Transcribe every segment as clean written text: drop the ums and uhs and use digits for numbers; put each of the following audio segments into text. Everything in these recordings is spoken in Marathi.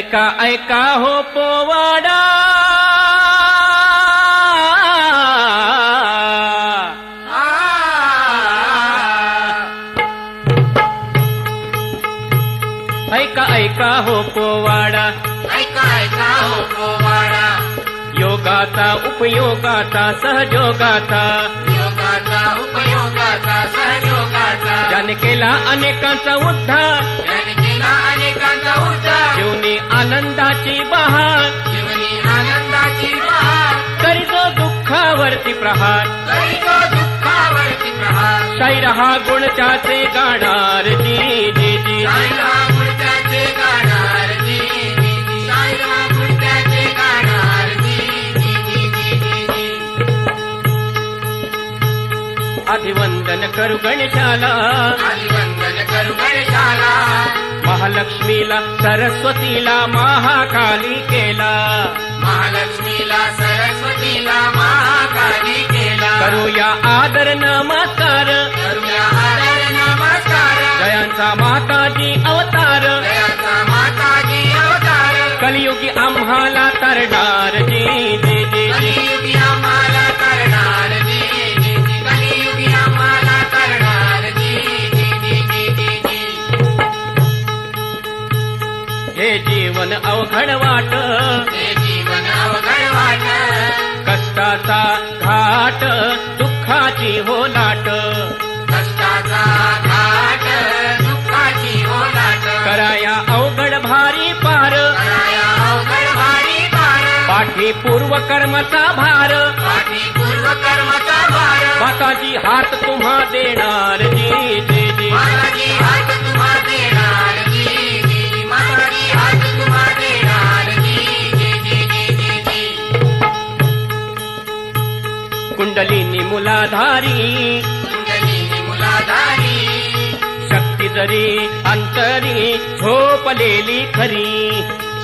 ऐका ऐका हो पोवाडा, ऐका ऐका हो पोवाडा, ऐका ऐका हो पोवाडा, योगाचा उपयोगाचा सहयोगाचा, योगाचा उपयोगाचा सहयोगाचा, ज्याने केला अनेकांचा उद्धार, ज्याने केला अनेकांचा उद्धार, जीवनी आनंदाची बहार, जीवनी आनंदाची बहार, करीतो दुःखावरती प्रहार, करीतो दुःखावरती प्रहार, शाहीर हा गुण त्याचे गाणार जी जी जी. शाहीरा गुणत्याचे गाणार जी जी जी, शाहीरा गुणत्याचे गाणार जी जी जी जी जी जी. अभिवंदन करू गणेशाला, अभिवंदन करू गणेशाला, महालक्ष्मीला सरस्वतीला महाकाली केला, महालक्ष्मीला सरस्वतीला महाकाली केला. करूया आदर नमस्कार, करूया आदर नमस्कार, जयांचा माताजी अवतार, जयाचा माताजी अवतार, कलियुगी आम्हाला तरणार जी जी जी जी. कलियुगी आम्हाला करणार जी जी जी, कलियुगी आम्हाला करणार जी जी जी जी जी जी. हे जीवन अवघड वाट, हे जीवन अवघड वाट, कष्टाचा घाट, दुःखाची हो लाट, कष्टाचा घाट, दुःखाची ओलाट, कराया अवघड भारी पार, कराया अवघड भारी पार, पाठी पूर्व कर्माचा भार, पाठी पूर्व कर्माचा भार, माताजी हात तुम्हा देणार जी जी जी. माताजी हात तुम्हा देणार जी जी जी, माताजी हात तुम्हा देणार जी जी जी जी जी जी. कुंडलिनी मुलाधारी, कुंडलिनी मुलाधारी, शक्ती जरी अंतरी झोपलेली खरी,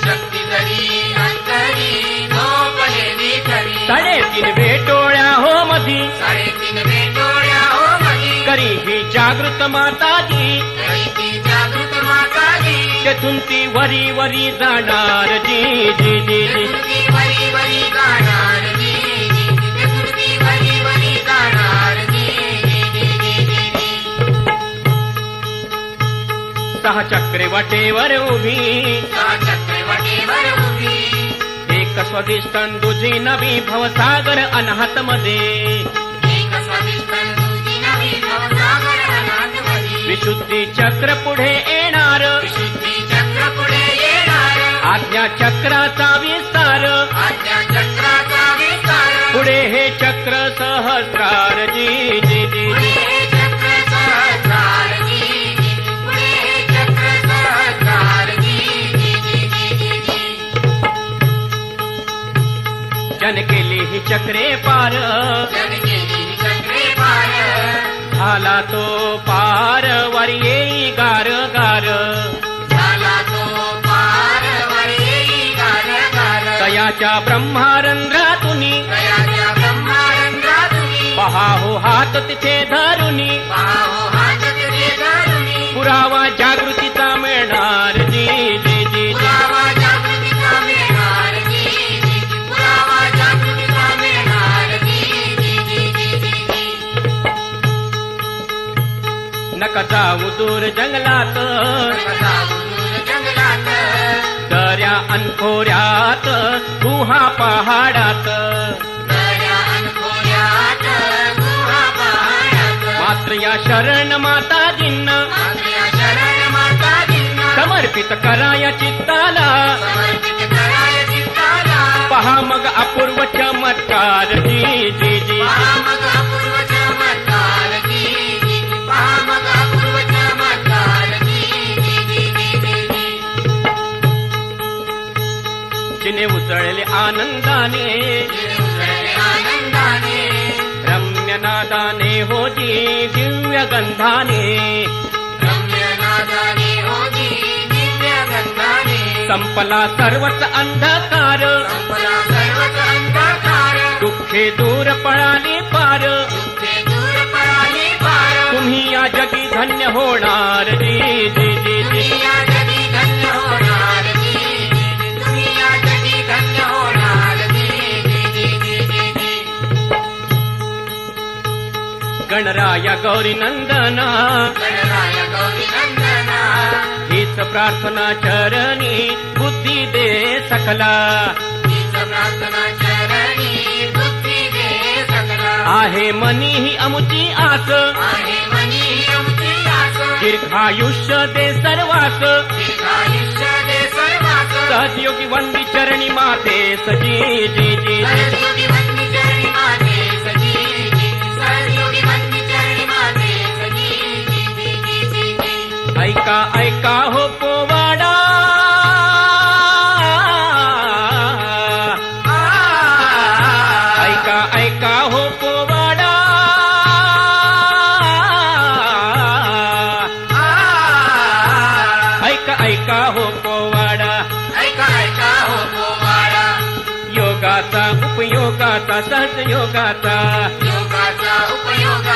शक्ती जरी अंतरी झोपलेली खरी, 3.5 वेटोळ्या हो मधी, 3.5 वेटोळ्या हो मधी, करी ही जागृत माताजी, करीती जागृत माताजी, तेथून ती वरी वरी जाणार जी जी जी जी. तुझी वरी वरी गाणार जी जी जी, तुझी वरी वरी गाणार जी जी जी जी जी जी. सहा चक्रे वाटेवर उभी, चक्रवटीवर उभी, एक स्वदिष्ट दुजी नवी भवसागर अनाहत मध्ये, एक स्वादिष्ट तुझी नवी भवसागर अनाथमधी, विशुद्धी चक्र पुढे येणार, विशुद्धी चक्र पुढे येणार, आज्ञा चक्राचा विस्तार, आज्ञा चक्राचा विस्तार, पुढे हे चक्र सहस्रार जी जी जी पुढे जी. हे चक्र सहस्रार जी जी जी, पुढे हे चक्र सहस्रार जी जी जी जी जी जी. जन केली ही चक्रे पार, जन केली चक्रे पार, झाला तो पार वर येई गार गार, झाला तो पार वर येई गार गार, तयाच्या ब्रह्मारंध्रातुनी, दयाच्या ब्रह्मारंध्रातुनी, पहा हो हात तिथे धरुनी, पाहो हात तुझे धरुनी, पुरावा जागृतीचा मिळणार जी जी जी जी. पुरावा जागृतीचा मिळणार जी जी जी, पुरावा जागृतीचा मिळणार जी जी जी जी जी जी. नका जाऊ दूर जंगलात, कसा उदूर जंगलात, दर्या अनखोऱ्यात, गुहा पहाडात, दर्या अनखोऱ्यात, गुहा पहाडात, मात्र या शरण माताजींना मात्र या शरण माताजींना समर्पित कराया चित्ताला, समर्पित कराय चित्ताला, पहा मग अपूर्व चमत्कार जी जी जी. पहा मग अपूर्व चमत्कार जी जी जी, पहा मग अपूर्व चमत्कार जी जी जी जी जी जी. जिने उजळले आनंदाने, जिने उजळले आनंदाने, रम्य नादाने होती दिव्य गंधाने, रम्य नादाने होती दिव्य गंधाने, संपला सर्वच अंधकार, संपला सर्वच अंधकार, दुःखे दूर पळाली पार, दुःखे दूर पळाली पार, तुम्ही या जगी धन्य होणार जी जी जी जी. दुनिया जगी धन्य होणार जी जी जी, गणराया गौरी नंदन गणराय गौरी नंदना हीच प्रार्थना चरणी बुद्धी दे सकला हीच प्रार्थना चरणी बुद्धी दे सकला आहे मनी ही अमुची आस आहे मनी आमची आस दीर्घायुष्य दे सर्वास दीर्घायुष्य दे सर्वास सहजयोगी वंदी चरणी माते सजी जी जी सहजयोगी वंदी चरणी माते सजी सहजयोगी वंदी चरणी माते सजी ऐका ऐका हो पोवाडा ऐका ऐका हो पोवाडा ऐका ऐका हो पोवाडा ऐका ऐका हो पोवाडा योगाचा उपयोगाचा सहज योगाचा योगाचा उपयोगाचा